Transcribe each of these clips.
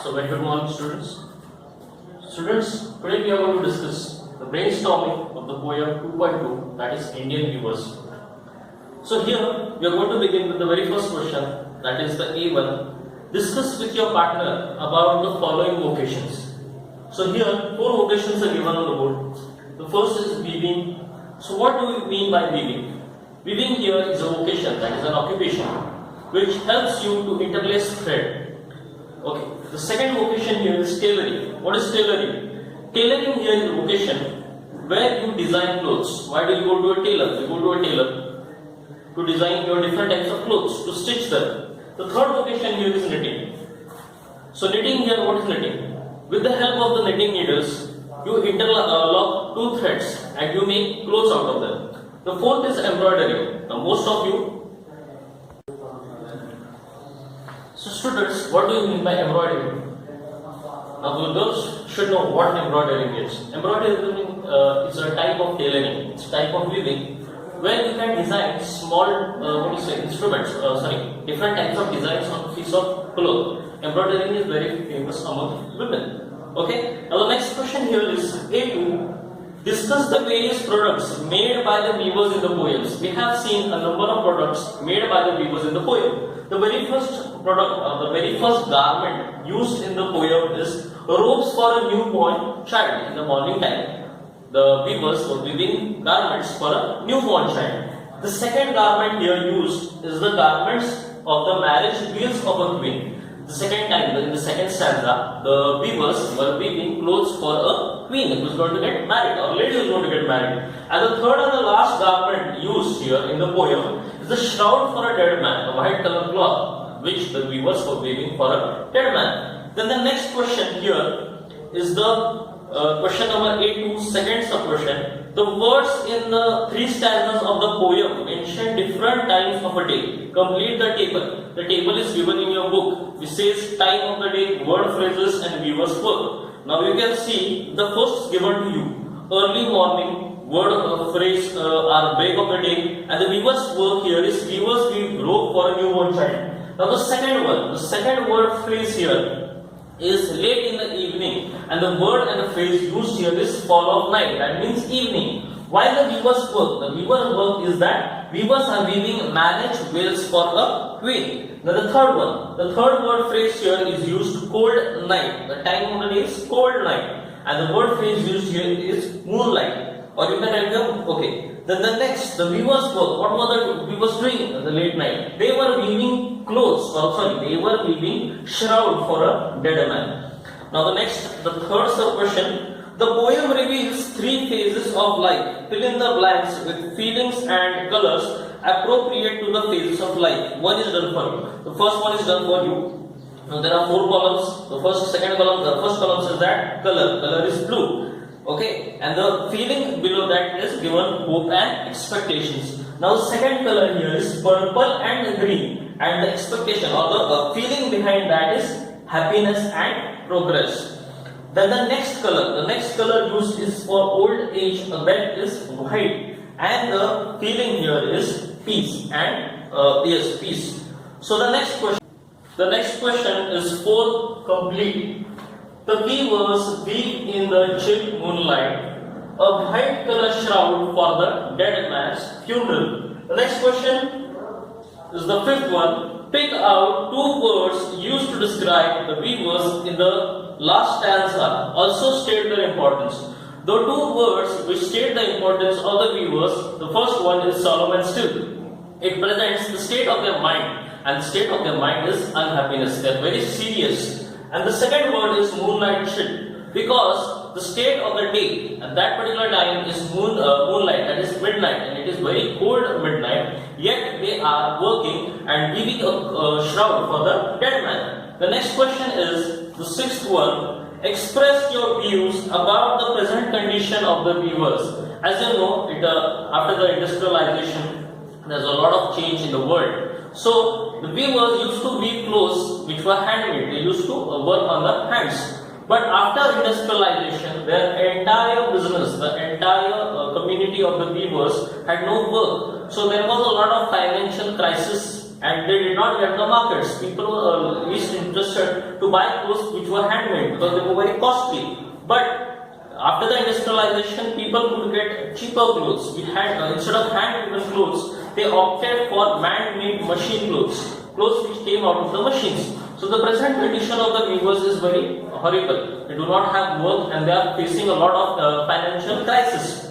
So very good morning, students. Students, today we are going to discuss the brainstorming of the poem 2.2, that is Indian Weavers. So here we are going to begin with the very first question, that is the A1. Discuss with your partner about the following vocations. So here 4 vocations are given on the board. The first is weaving. So what do we mean by weaving? Weaving here is a vocation, that is an occupation, which helps you to interlace thread. Okay. The second vocation here is tailoring. What is tailoring? Tailoring here is a vocation where you design clothes. Why do you go to a tailor? You go to a tailor to design your different types of clothes, to stitch them. The third vocation here is knitting. So knitting here, what is knitting? With the help of the knitting needles, you interlock 2 threads and you make clothes out of them. The fourth is embroidery. Now most of you. So students, what do you mean by embroidery? Now the girls should know what embroidering is. Embroidery is a type of tailoring, it's a type of weaving where you can design small, instruments, different types of designs on a piece of cloth. Embroidering is very famous among women. Okay, now the next question here is A2. Discuss the various products made by the weavers in the poems. We have seen a number of products made by the weavers in the poem. The very first product, the very first garment used in the poem is robes for a newborn child. In the morning time, the weavers were weaving garments for a newborn child. The second garment here used is the garments of the marriage wheels of a queen. The second time, in the second stanza, the weavers were weaving clothes for a queen who is going to get married, or lady who is going to get married. And the third and the last garment used here in the poem is the shroud for a dead man, a white color cloth, which the weavers were weaving for a dead man. Then the next question here is the question number A2, second sub question. The words in the 3 stanzas of the poem mention different times of a day. Complete the table. The table is given in your book, which says time of the day, word phrases and weaver's work. Now you can see the first is given to you. Early morning, word phrase are break of the day, and the weaver's work here is weavers weave rope for a newborn child. Now the second word phrase here is late in the evening, and the word and the phrase used here is fall of night, that means evening. While the weaver's work is that weavers are weaving marriage veils for a queen. Now the third word phrase here is used cold night. The time of the day is cold night, and the word phrase used here is moonlight. Or you can write them, okay. Then the next, the weaver's work. What were the weavers doing in the late night? They were weaving clothes, they were weaving shroud for a dead man. Now the third sub question. The poem reveals 3 phases of life. Fill in the blanks with feelings and colors appropriate to the phases of life. One is done for you. The first one is done for you. Now there are 4 columns. The first column says that color is blue. Okay, and the feeling below that is given hope and expectations. Now the second color here is purple and green, and the expectation or the feeling behind that is happiness and progress. Then the next color used is for old age, that is white, and the feeling here is peace and peace. So the next question is 4 complete. The weavers weave in the chill moonlight a white color shroud for the dead man's funeral. The next question is the 5th one. Pick out 2 words used to describe the weavers in the last stanza. Also state their importance. The 2 words which state the importance of the weavers, the first one is solemn and still. It presents the state of their mind, and the state of their mind is unhappiness. They are very serious. And the second word is moonlight chill, because the state of the day at that particular time is moonlight, that is midnight, and it is very cold midnight, yet they are working and weaving a shroud for the dead man. The next question is the 6th one. Express your views about the present condition of the weavers. As you know, after the industrialization, there's a lot of change in the world. So the weavers used to weave clothes which were handmade. They used to work on the hands. But after industrialization, their entire business, the entire community of the weavers had no work. So there was a lot of financial crisis and they did not get the markets. People were least interested to buy clothes which were handmade because they were very costly. But after the industrialization, people could get cheaper clothes. Instead of hand-woven clothes, they opted for man-made machine clothes which came out of the machines. So the present condition of the weavers is very horrible. They do not have work and they are facing a lot of financial crisis.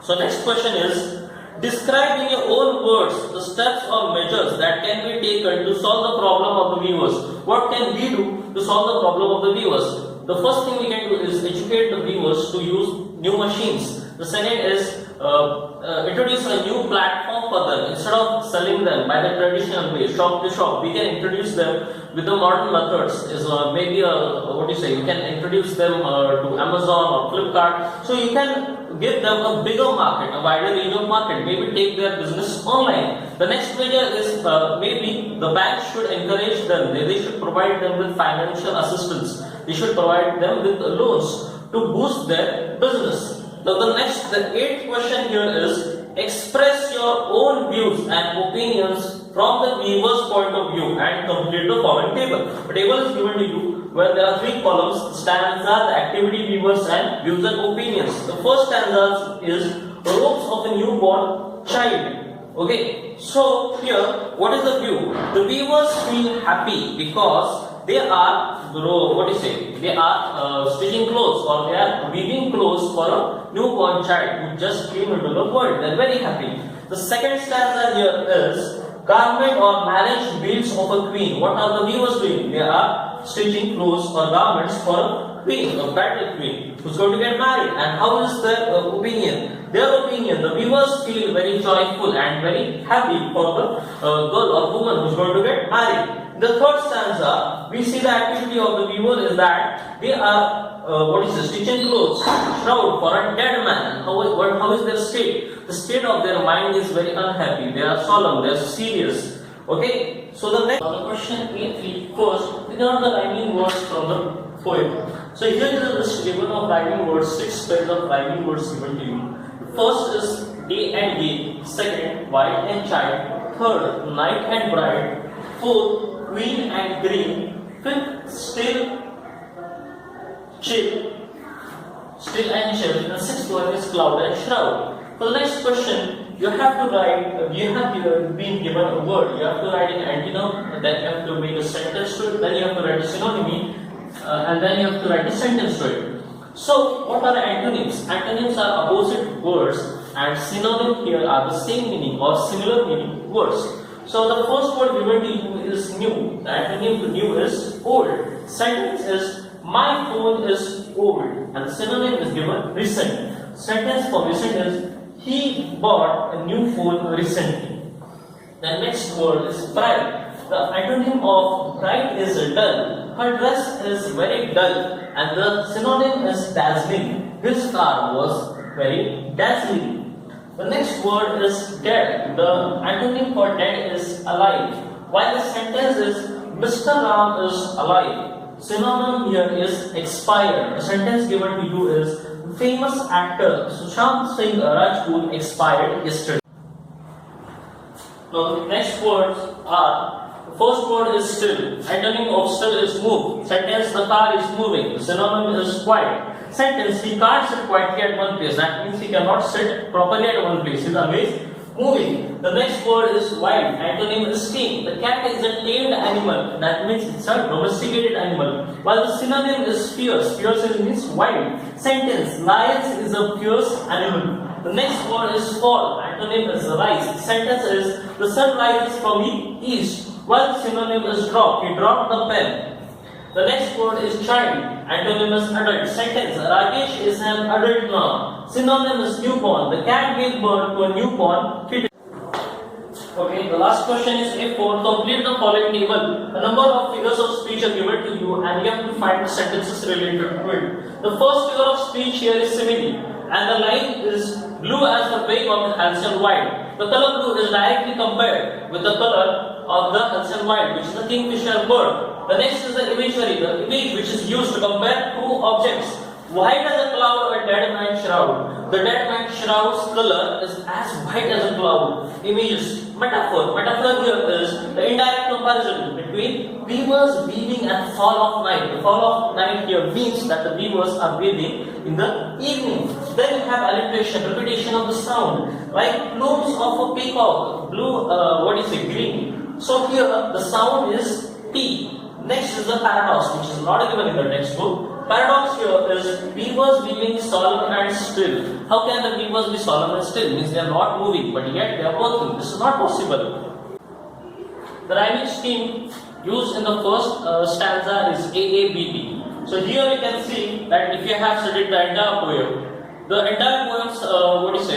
So next question is, describe in your own words the steps or measures that can be taken to solve the problem of the weavers. What can we do to solve the problem of the weavers? The first thing we can do is educate the weavers to use new machines. The second is introduce a new platform for them. Instead of selling them by the traditional way, shop to shop, we can introduce them with the modern methods. You can introduce them to Amazon or Flipkart. So you can give them a bigger market, a wider range of market. Maybe take their business online. The next measure is maybe the banks should encourage them. They should provide them with financial assistance. They should provide them with loans to boost their business. Now the eighth question here is, express your own views and opinions from the weaver's point of view and complete the following table. The table is given to you where there are three columns: stanza, the activity weavers, and views and opinions. The first stanza is robes of a newborn child. Okay, so here what is the view? The weavers feel happy because they are stitching clothes, or they are weaving clothes for a newborn child who just came into the world. They are very happy. The second stanza here is garment or marriage beads of a queen. What are the weavers doing? They are stitching clothes or garments for a queen, a bridal queen who's going to get married. And how is their opinion? Their opinion, the weavers feel very joyful and very happy for the girl or woman who's going to get married. The third stanza, we see the activity of the weaver is that they are stitching clothes, shroud for a dead man. How is their state? The state of their mind is very unhappy. They are solemn. They are serious. Okay. So the next question A3. First, these are the rhyming words from the poem. So here is a list given of rhyming words. 6 pairs of rhyming words given to you. First is day and gay. Second, white and child. Third, night and bride. Fourth, queen and green. Fifth, still and chill. The sixth one is cloud and shroud. For the next question, you have to write. You have been given a word. You have to write an antonym. Then you have to make a sentence to it. Then you have to write a synonym, and then you have to write a sentence to it. So, what are antonyms? Antonyms are opposite words, and synonyms here are the same meaning or similar meaning words. So the first word given to you is new. The antonym to new is old. Sentence is my phone is old, and the synonym is given recent. Sentence for recent is he bought a new phone recently. The next word is bright. The antonym of bright is dull. Her dress is very dull, and the synonym is dazzling. His car was very dazzling. The next word is dead. The antonym for dead is alive. While the sentence is Mr. Ram is alive. Synonym here is expired. The sentence given to you is famous actor Sushant Singh Rajput expired yesterday. Now the next words are, the first word is still. Antonym of still is move. Sentence, the car is moving. The synonym is quiet. Sentence, he can't sit quietly at one place. That means he cannot sit properly at one place. He is always moving. The next word is wild. Antonym is tame. The cat is a tamed animal. That means it's a domesticated animal. While the synonym is fierce. Fierce means wild. Sentence, lions is a fierce animal. The next word is fall. Antonym is rise. Sentence is the sun rises from the east. While the synonym is drop. He dropped the pen. The next word is child. Antonym is adult. Sentence, Rakesh is an adult now. Synonym is newborn. The cat gave birth to a newborn kitten. Okay, the last question is A4. Complete the following table. A number of figures of speech are given to you and you have to find the sentences related to it. The first figure of speech here is simile, and the line is blue as the wake of the Halcyon Wild. The color blue is directly compared with the color of the Halcyon Wild, which is the kingfisher bird. The next is the imagery, the image which is used to compare two objects. White as a cloud, a dead man shroud. The dead man shroud's color is as white as a cloud. Images, metaphor. Metaphor here is the indirect comparison between weavers weaving at the fall of night. The fall of night here means that the weavers are weaving in the evening. Then you have alliteration, repetition of the sound, like plumes of a peacock, blue, green. So here the sound is P. Next is the paradox, which is not given in the textbook. Paradox here is weavers weaving solemn and still. How can the weavers be solemn and still? Means they are not moving, but yet they are working. This is not possible. The rhyming scheme used in the first stanza is AABB. So here you can see that if you have studied the entire poem, the entire poem's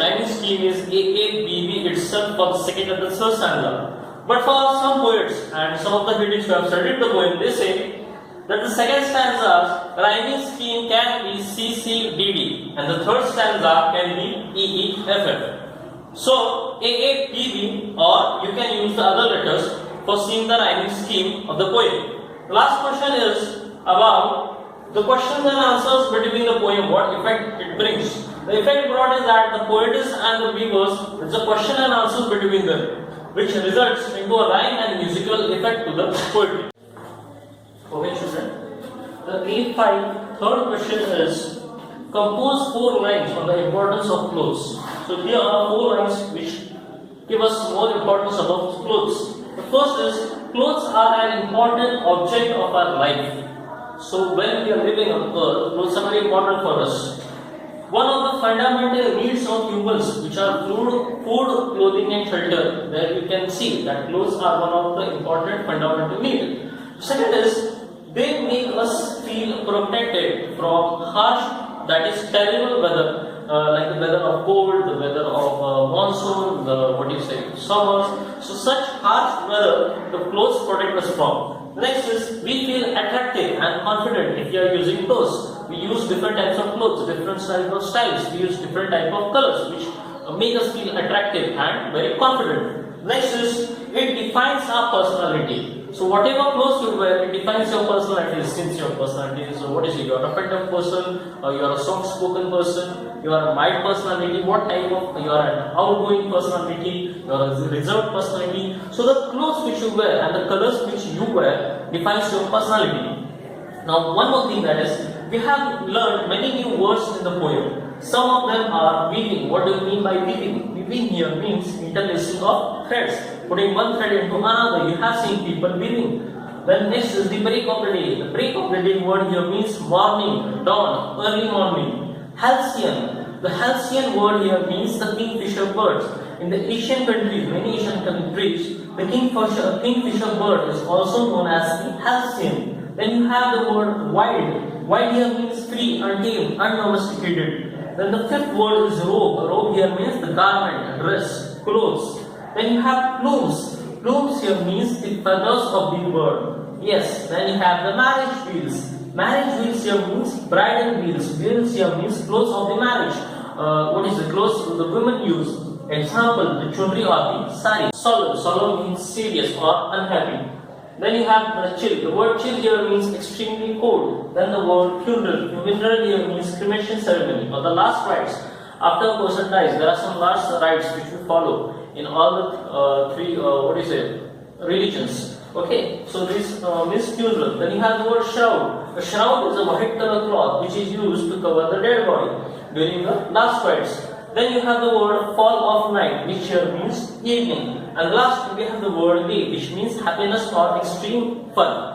rhyming scheme is AABB itself for the second and the third stanza. But for some poets and some of the critics who have studied the poem, they say that the second stanza's rhyming scheme can be CCDD and the third stanza can be EEFF. So AABB, or you can use the other letters for seeing the rhyming scheme of the poem. The last question is about the questions and answers between the poem, what effect it brings. The effect brought is that the poetess and the weavers, it's a question and answers between them, which results into a rhyme and musical effect to the poetry. Okay, children. The A5 third question is compose 4 lines on the importance of clothes. So here are 4 lines which give us more importance about clothes. The first is clothes are an important object of our life. So when we are living on earth, clothes are very important for us. One of the fundamental needs of humans, which are food, clothing and shelter, there you can see that clothes are one of the important fundamental needs. Second is, they make us feel protected from harsh, that is terrible weather, like the weather of cold, the weather of monsoon, the summers. So such harsh weather, the clothes protect us from. Next is, we feel attractive and confident if you are using clothes. We use different types of clothes, different types of styles. We use different types of colors, which make us feel attractive and very confident. Next is, it defines our personality. So whatever clothes you wear, it defines your personality. Since your personality is, you are a pet person, or you are a soft-spoken person, you are a mild personality, what type of, you are an outgoing personality, you are a reserved personality. So the clothes which you wear and the colors which you wear defines your personality. Now one more thing, that is, we have learned many new words in the poem. Some of them are weaving. What do you mean by weaving? Weaving here means interlacing of threads. Putting one thread into another. You have seen people weaving. Then next is the break of the day. The break of the day word here means morning, dawn, early morning. Halcyon. The halcyon word here means the kingfisher birds. In the Asian countries, many Asian countries, the kingfisher bird is also known as the halcyon. Then you have the word wild. Wild here means free, untamed, undomesticated. Then the fifth word is robe. Robe here means the garment, dress, clothes. Then you have plumes. Plumes here means the feathers of the bird. Yes. Then you have the marriage wheels. Marriage wheels here means bridal wheels. Wheels here means clothes of the marriage. Clothes the women use. Example, the chundri or the sari. Solemn. Solemn means serious or unhappy. Then you have the chill. The word chill here means extremely cold. Then the word funeral. Funeral here means cremation ceremony or the last rites. After a person dies, there are some last rites which we follow in all the three religions. Okay, so this means funeral. Then you have the word shroud. A shroud is a white color cloth which is used to cover the dead body during the last rites. Then you have the word fall of night, which here means evening. And last we have the word day, which means happiness or extreme fun.